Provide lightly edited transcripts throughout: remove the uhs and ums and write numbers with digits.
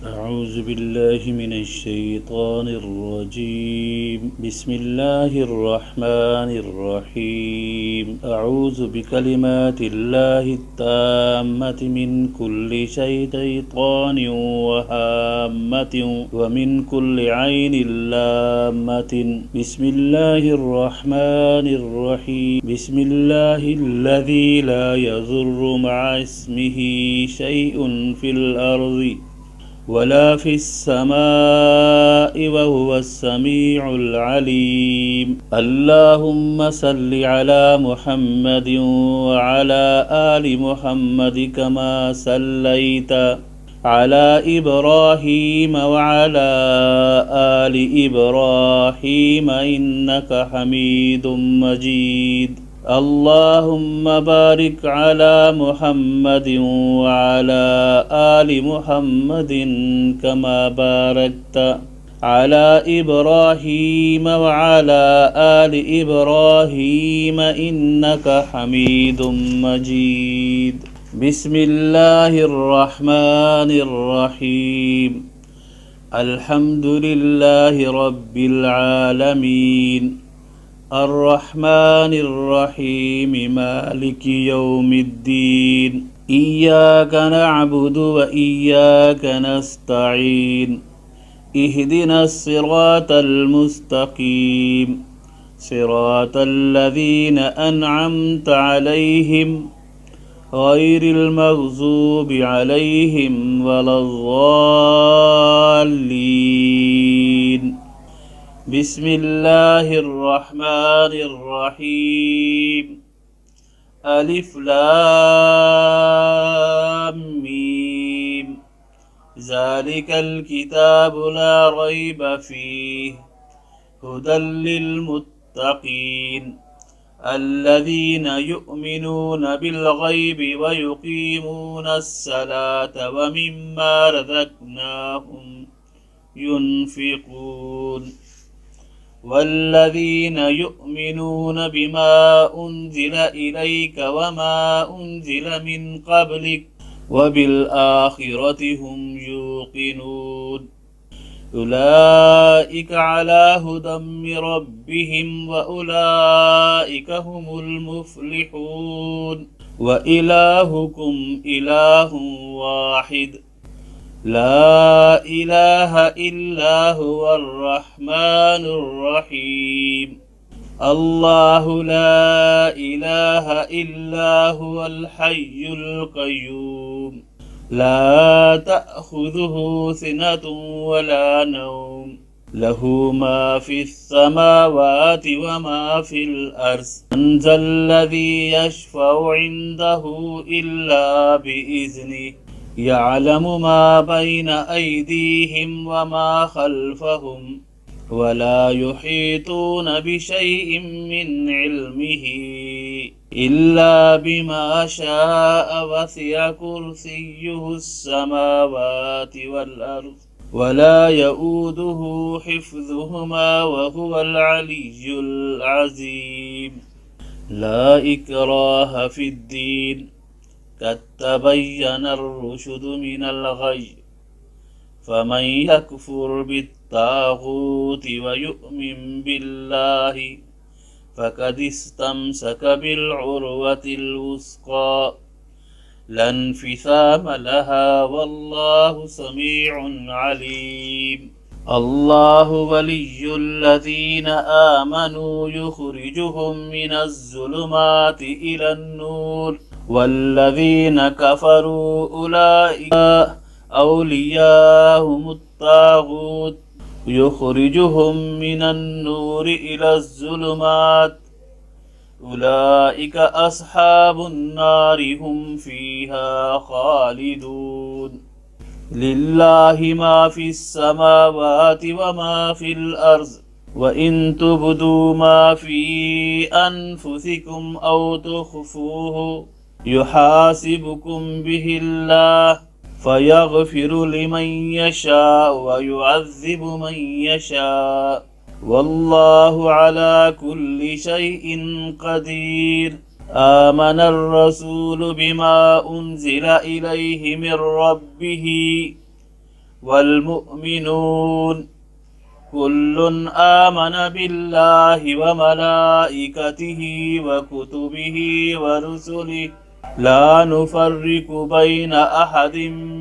أعوذ بالله من الشيطان الرجيم بسم الله الرحمن الرحيم أعوذ بكلمات الله التامة من كل شيطان وهامة ومن كل عين لامة بسم الله الرحمن الرحيم بسم الله الذي لا يضر مع اسمه شيء في الأرض ولا في السماء وهو السميع العليم اللهم صل على محمد وعلى آل محمد كما صليت على إبراهيم وعلى آل إبراهيم إنك حميد مجيد اللهم بارك على محمد وعلى آل محمد كما باركت على إبراهيم وعلى آل إبراهيم إنك حميد مجيد بسم الله الرحمن الرحيم الحمد لله رب العالمين الرحمن الرحيم مالك يوم الدين إياك نعبد وإياك نستعين اهدنا الصراط المستقيم صراط الذين أنعمت عليهم غير المغضوب عليهم ولا الضالين بسم الله الرحمن الرحيم ألف لام ميم ذلك الكتاب لا ريب فيه هدى للمتقين الذين يؤمنون بالغيب ويقيمون الصلاة ومما رزقناهم ينفقون والذين يؤمنون بما أنزل إليك وما أنزل من قبلك وبالآخرة هم يوقنون أولئك على هدى من ربهم وأولئك هم المفلحون وإلهكم إله واحد لا إله إلا هو الرحمن الرحيم الله لا إله إلا هو الحي القيوم لا تأخذه سنة ولا نوم له ما في السماوات وما في الأرض من ذا الذي يشفع عنده إلا بإذنه يعلم ما بين أيديهم وما خلفهم ولا يحيطون بشيء من علمه إلا بما شاء وسع كرسيه السماوات والأرض ولا يؤوده حفظهما وهو العلي العظيم لا إكراه في الدين قد تبين الرشد من الغي فمن يكفر بالطاغوت ويؤمن بالله فقد استمسك بالعروة الوثقى لا انفصام لها والله سميع عليم الله ولي الذين آمنوا يخرجهم من الظلمات إلى النور والذين كفروا أولئك أولياءهم الطاغوت يخرجهم من النور إلى الظلمات أولئك أصحاب النار هم فيها خالدون لله ما في السماوات وما في الأرض وإن تبدوا ما في أنفسكم أو تخفوه يحاسبكم به الله فيغفر لمن يشاء ويعذب من يشاء والله على كل شيء قدير آمن الرسول بما أنزل إليه من ربه والمؤمنون كل آمن بالله وملائكته وكتبه ورسله لا نفرق بين أحد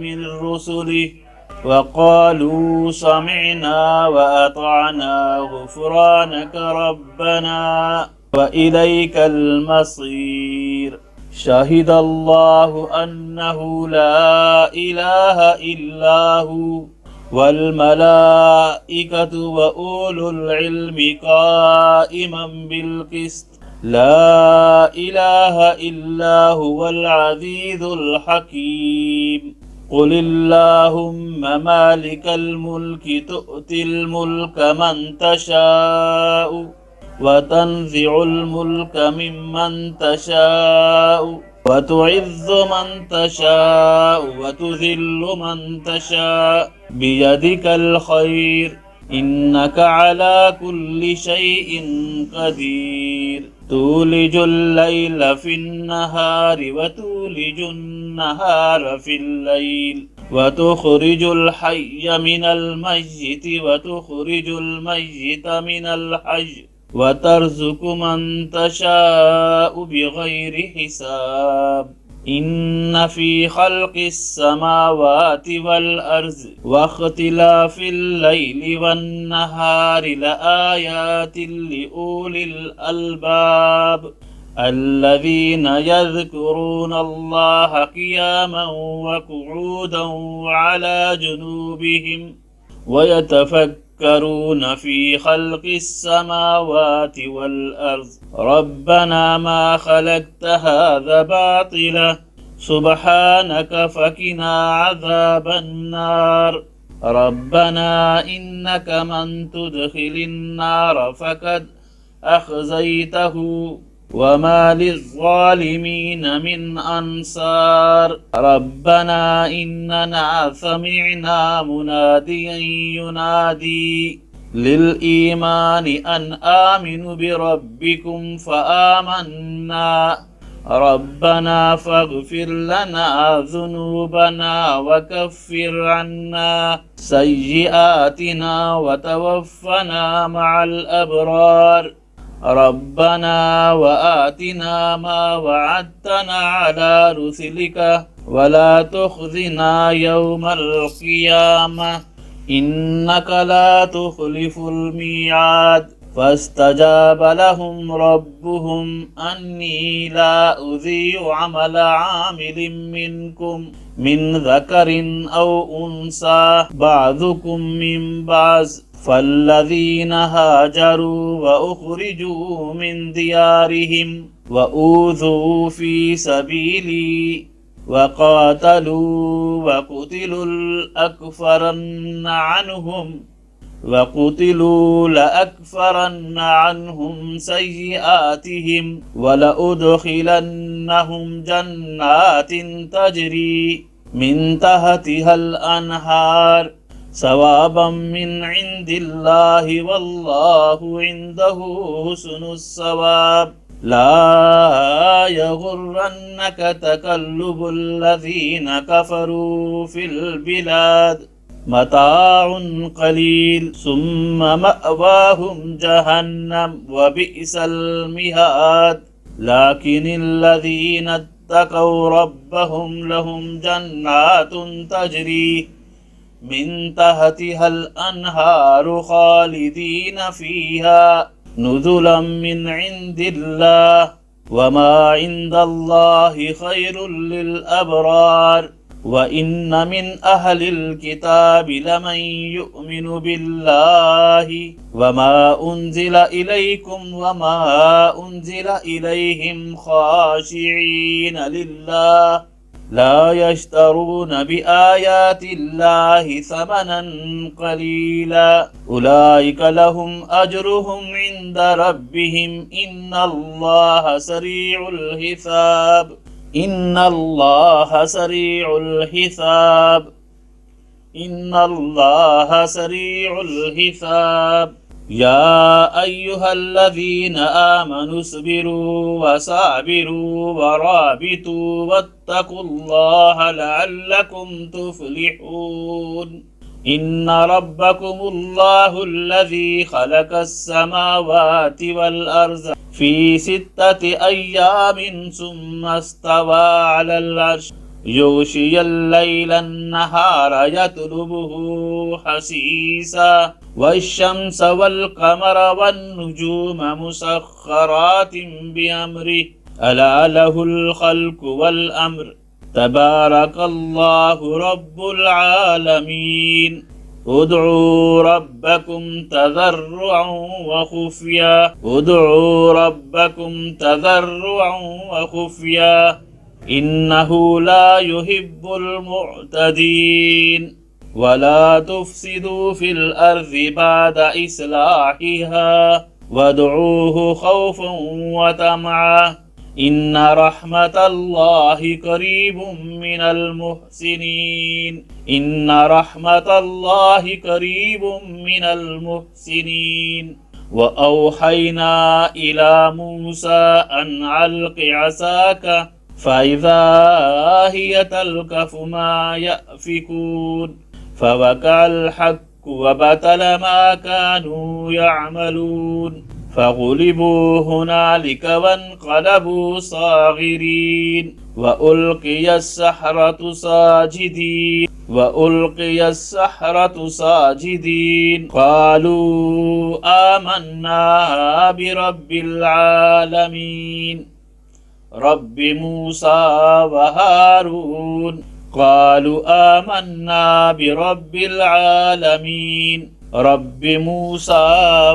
من رسله وقالوا سمعنا وأطعنا غفرانك ربنا وإليك المصير شهد الله أنه لا إله إلا هو والملائكة وأولو العلم قائما بالقسط لا إله إلا هو العزيز الحكيم قل اللهم مالك الملك تؤتي الملك من تشاء وتنزع الملك ممن تشاء وتعز من تشاء وتذل من تشاء بيدك الخير إنك على كل شيء قدير تولج الليل في النهار وتولج النهار في الليل وتخرج الحي من الميت وتخرج الميت من الحي وترزق من تشاء بغير حساب إن في خلق السماوات والأرض واختلاف الليل والنهار لآيات لأولي الألباب الذين يذكرون الله قياما وقعودا وعلى جنوبهم ويتفكرون في خلق السماوات والأرض ربنا ما خلقت هذا باطلا سبحانك فقنا عذاب النار ربنا إنك من تدخل النار فقد أخزيته وما للظالمين من أنصار ربنا إننا سمعنا مناديا ينادي للإيمان أن آمنوا بربكم فآمنا ربنا فاغفر لنا ذنوبنا وكفر عنا سيئاتنا وتوفنا مع الأبرار ربنا وآتنا ما وعدتنا على رسلك ولا تخزنا يوم القيامة إنك لا تخلف الميعاد فاستجاب لهم ربهم أني لا أضيع عمل عامل منكم من ذكر أو أنثى بعضكم من بعض فالذين هاجروا وأخرجوا من ديارهم وأوذوا في سبيلي وقاتلوا لأكفرن عنهم سيئاتهم ولأدخلنهم جنات تجري من تحتها الأنهار ثوابا من عند الله والله عنده حسن الثواب لا يغرنك تقلب الذين كفروا في البلاد متاع قليل ثم مأواهم جهنم وبئس المهاد لكن الذين اتقوا ربهم لهم جنات تجري من تحتها الأنهار خالدين فيها نزلا من عند الله وما عند الله خير للأبرار وإن من أهل الكتاب لمن يؤمن بالله وما أنزل إليكم وما أنزل إليهم خاشعين لله لا يشترون بآيات الله ثمنا قليلا أولئك لهم أجرهم عند ربهم إن الله سريع الحساب إن الله سريع الحساب إن الله سريع الحساب يا أيها الذين آمنوا اصبروا وصابروا ورابطوا واتقوا الله لعلكم تفلحون إن ربكم الله الذي خلق السماوات والأرض في 6 أيام ثم استوى على العرش يغشي الليل النهار يطلبه حسيسا والشمس والقمر والنجوم مسخرات بأمره ألا له الخلق والأمر تبارك الله رب العالمين ادعوا ربكم تضرعا وخفيا ادعوا ربكم تضرعا وخفيا إنه لا يحب المعتدين ولا تفسدوا في الأرض بعد إصلاحها وادعوه خوفا وطمعا إن رحمة الله قريب من المحسنين إن رحمة الله قريب من المحسنين وأوحينا إلى موسى أن ألق عصاك فإذا هي تلقف ما يأفكون فوقع الحق وبطل ما كانوا يعملون فغلبوا هنالك وانقلبوا صاغرين وألقي السحرة ساجدين قالوا آمنا برب العالمين رب موسى وهارون قالوا آمنا برب العالمين رب موسى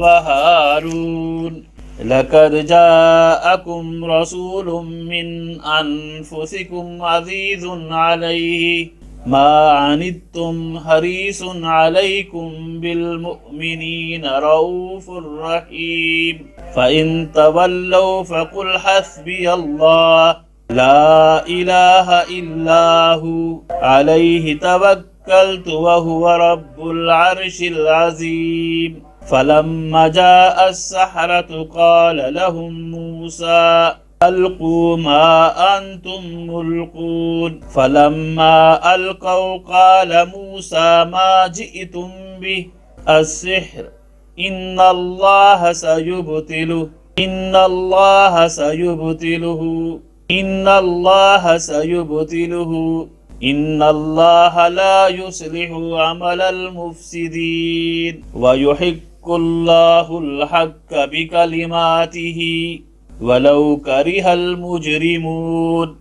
وهارون لقد جاءكم رسول من أنفسكم عزيز عليه ما عنتم حريص عليكم بالمؤمنين رؤوف رحيم فإن تولوا فقل حسبي الله لا إله إلا هو عليه توكلت وهو رب العرش العظيم فلما جاء السحرة قال لهم موسى ألقوا ما أنتم ملقون فلما ألقوا قال موسى ما جئتم به السحر إن الله سيبطله إن الله سيبطله إن الله سيبطله إن الله لا يصلح عمل المفسدين ويحق الله الحق بكلماته ولو كره المجرمون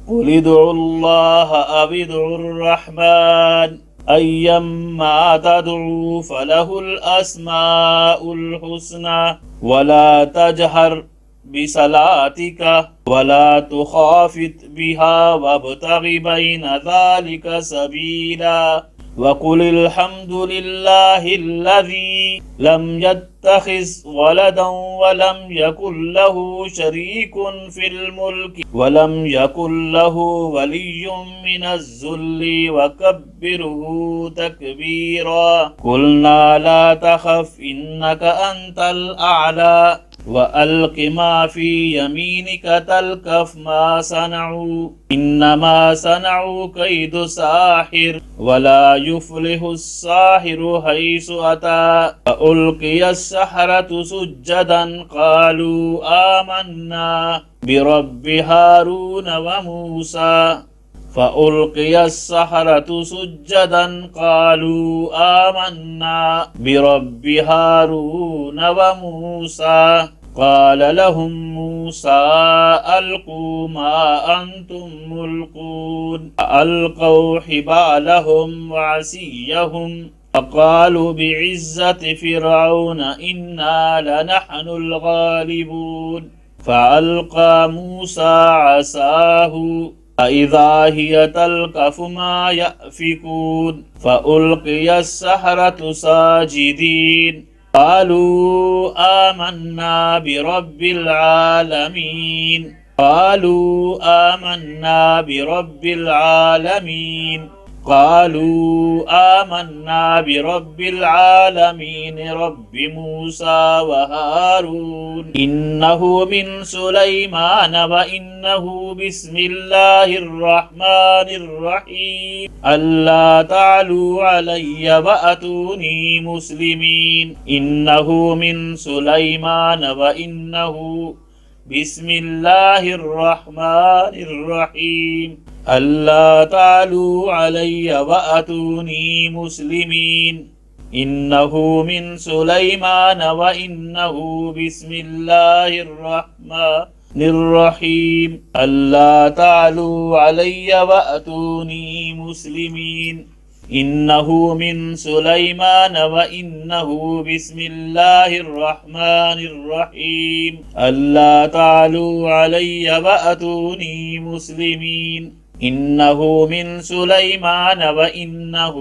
قل ادعوا الله أو ادعوا الرحمن أيما تدعوا فله الأسماء الحسنى ولا تجهر بصلاتك ولا تخافت بها وابتغ بين ذلك سبيلا وقل الحمد لله الذي لم يتخذ ولدا ولم يكن له شريك في الملك ولم يكن له ولي من الذل وكبره تكبيرا قلنا لا تخف إنك أنت الأعلى وألق ما في يمينك تلقف ما صنعوا إنما صنعوا كيد ساحر ولا يفلح الساحر حيث أتى فألقي السحرة سجدا قالوا آمنا برب هارون وموسى فألقي السحرة سجدا قالوا آمنا برب هارون وموسى قال لهم موسى ألقوا ما أنتم ملقون فألقوا حبالهم وعصيهم فقالوا بعزة فرعون إنا لنحن الغالبون فألقى موسى عصاه فإذا هي تلقف ما يأفكون فألقي السحرة ساجدين قالوا آمنا برب العالمين قالوا آمنا برب العالمين قالوا آمنا برب العالمين رب موسى وهارون إنه من سليمان وإنه بسم الله الرحمن الرحيم ألا تعلوا علي وأتوني مسلمين إنه من سليمان وإنه بسم الله الرحمن الرحيم ألا تعلوا علي وأتوني مسلمين إنه من سليمان وإنه بسم الله الرحمن الرحيم ألا تعلوا علي وأتوني مسلمين إنه من سليمان وإنه بسم الله الرحمن الرحيم ألا تعلوا علي وأتوني مسلمين إنه من سليمان وإنه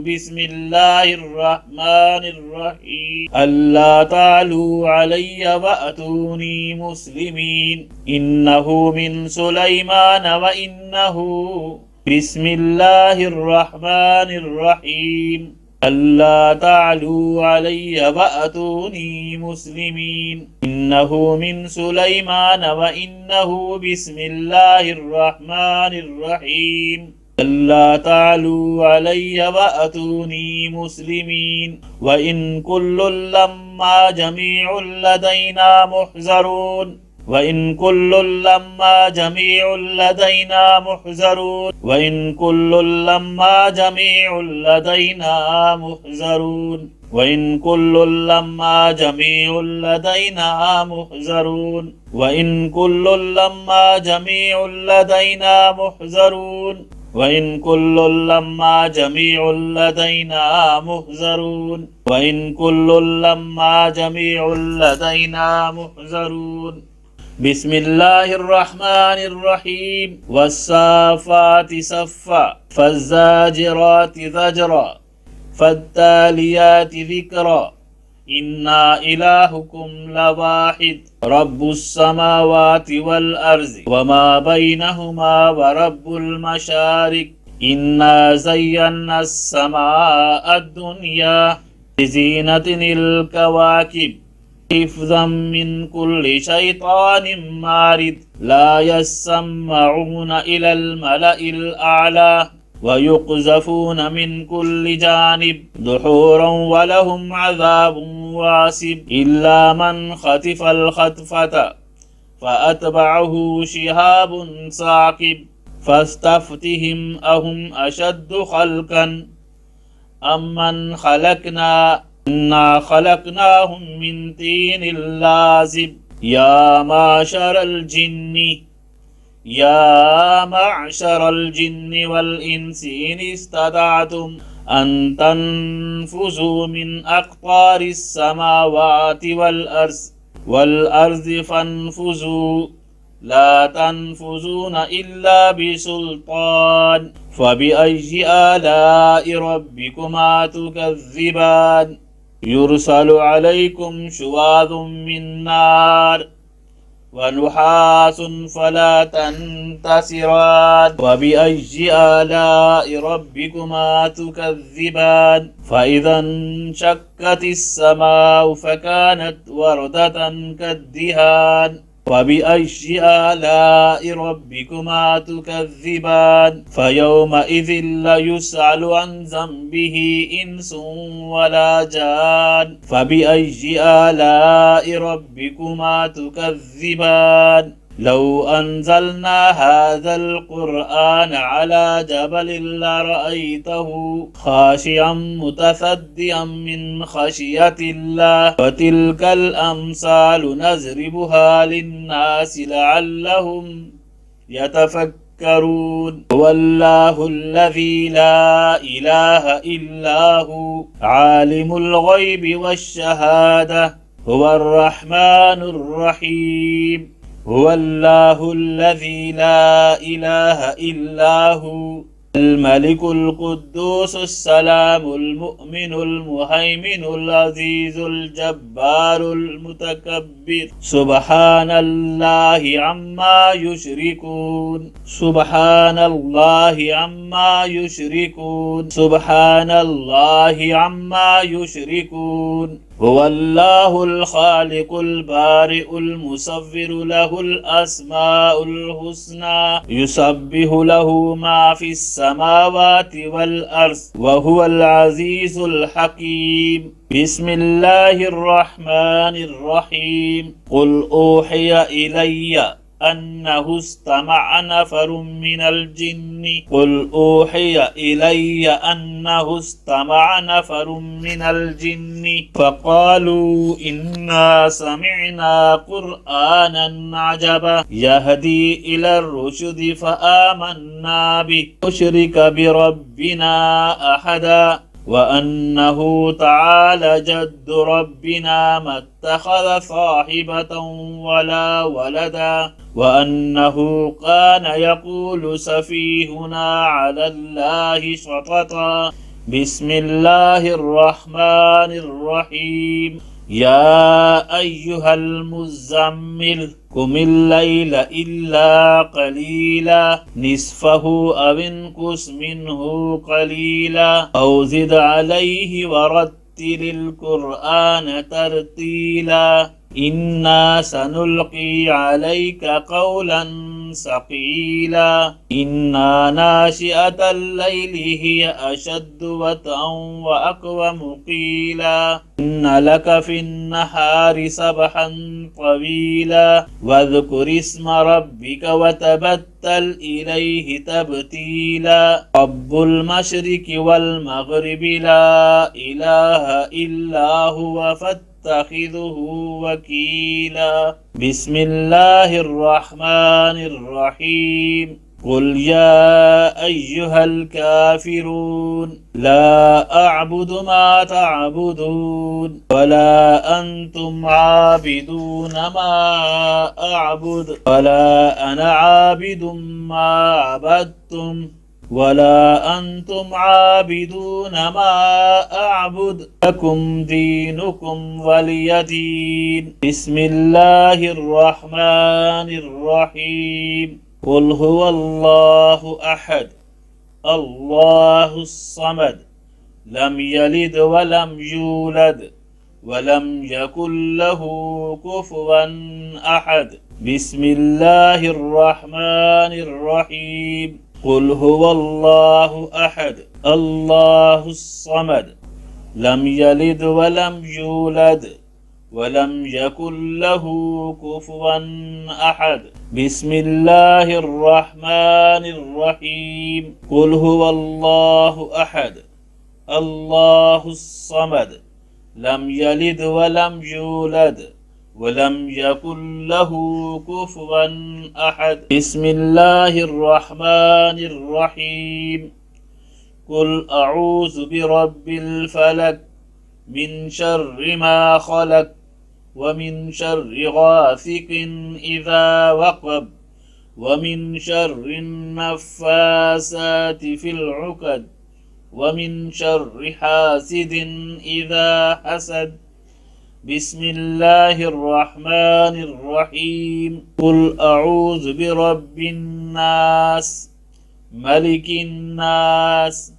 بسم الله الرحمن الرحيم ألا تعلوا علي وأتوني مسلمين إنه من سليمان وإنه بسم الله الرحمن الرحيم ألا تعلوا علي وأتوني مسلمين إنه من سليمان وإنه بسم الله الرحمن الرحيم ألا تعلوا علي وأتوني مسلمين وإن كل لما جميع لدينا محذرون وإن كل لما جميع لدينا محذرون وإن كل لما جميع لدينا محذرون وإن كل لما جميع لدينا محذرون وإن كل لما جميع لدينا محذرون وإن كل لما جميع لدينا محذرون وإن كل لما جميع لدينا محذرون بسم الله الرحمن الرحيم والصافات صفا فالزاجرات زجرا فالتاليات ذكرا إنا إلهكم لواحد رب السماوات والأرض وما بينهما ورب المشارق إنا زينا السماء الدنيا بزينة الكواكب حفظا من كل شيطان مارد لا يسمعون إلى الملأ الأعلى ويقذفون من كل جانب دحورا ولهم عذاب واسب إلا من خطف الخطفة فأتبعه شهاب ثاقب فاستفتهم أهم أشد خلقا أمن خلقنا إنا خلقناهم من طين لازب يا معشر الجن والإنس إن استطعتم أن تنفذوا من أقطار السماوات والأرض فانفذوا لا تنفذون إلا بسلطان فبأي آلاء ربكما تكذبان يرسل عليكم شواظ من نار ونحاس فلا تنتصران وبأي آلاء ربكما تكذبان فإذا انشقت السماء فكانت وردة كالدهان وبأي آلاء ربكما تكذبان فيومئذ لا يسأل عن ذنبه إنس ولا جان فبأي آلاء ربكما تكذبان لو أنزلنا هذا القرآن على جبل لرأيته خاشعا متصدعا من خشية الله وتلك الأمثال نضربها للناس لعلهم يتفكرون هو الله الذي لا إله إلا هو عالم الغيب والشهادة هو الرحمن الرحيم هو الله الذي لا إله إلا هو الملك القدوس السلام المؤمن المهيمن العزيز الجبار المتكبر سبحان الله عما يشركون سبحان الله عما يشركون سبحان الله عما يشركون هو الله الخالق البارئ المصور له الأسماء الحسنى يسبح له ما في السماوات والأرض وهو العزيز الحكيم بسم الله الرحمن الرحيم قل أوحي إلي أنه استمع نفر من الجن قل أوحي إلي أنه استمع نفر من الجن فقالوا إنا سمعنا قرآنا عجبا يهدي إلى الرشد فآمنا به نشرك بربنا أحدا وأنه تعالى جد ربنا ما اتخذ صاحبة ولا ولدا وأنه كان يقول سفيهنا على الله شططا بسم الله الرحمن الرحيم يا أيها المزمل قم الليل إلا قليلا نصفه أو انقص منه قليلا أو زد عليه ورتل القرآن ترتيلا إنا سنلقي عليك قولا ثقيلا إنا ناشئة الليل هي أشد وطئا وأقوم قيلا إن لك في النهار سبحا طويلا واذكر اسم ربك وتبتل إليه تبتيلا رب المشرق والمغرب لا إله إلا هو اتخذه وكيلا بسم الله الرحمن الرحيم قل يا أيها الكافرون لا أعبد ما تعبدون ولا أنتم عابدون ما أعبد ولا أنا عابد ما عبدتم ولا أنتم عابدون ما أعبد لكم دينكم ولي دين بسم الله الرحمن الرحيم قل هو الله أحد الله الصمد لم يلد ولم يولد ولم يكن له كفوا أحد بسم الله الرحمن الرحيم قل هو الله أحد الله الصمد لم يلد ولم يولد ولم يكن له كفوا أحد بسم الله الرحمن الرحيم قل هو الله أحد الله الصمد لم يلد ولم يولد ولم يكن له كفوا أحد بسم الله الرحمن الرحيم قل أعوذ برب الفلق من شر ما خلق ومن شر غاسق إذا وقب ومن شر النفاسات في العقد ومن شر حاسد إذا حسد بسم الله الرحمن الرحيم قل أعوذ برب الناس ملك الناس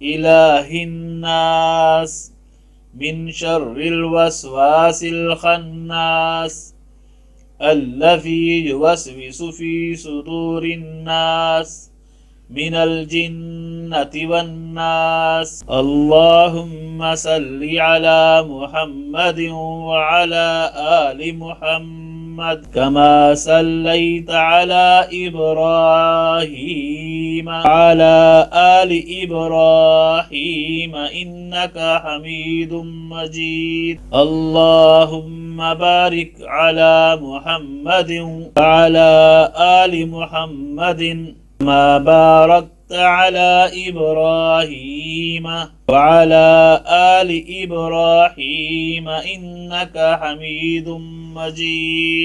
إله الناس من شر الوسواس الخناس الذي يوسوس في صدور الناس من الجنة والناس اللهم صل على محمد وعلى آل محمد كما صليت على إبراهيم وعلى آل إبراهيم إنك حميد مجيد اللهم بارك على محمد وعلى آل محمد ما باركت على إبراهيم وعلى آل إبراهيم إنك حميد مجيد.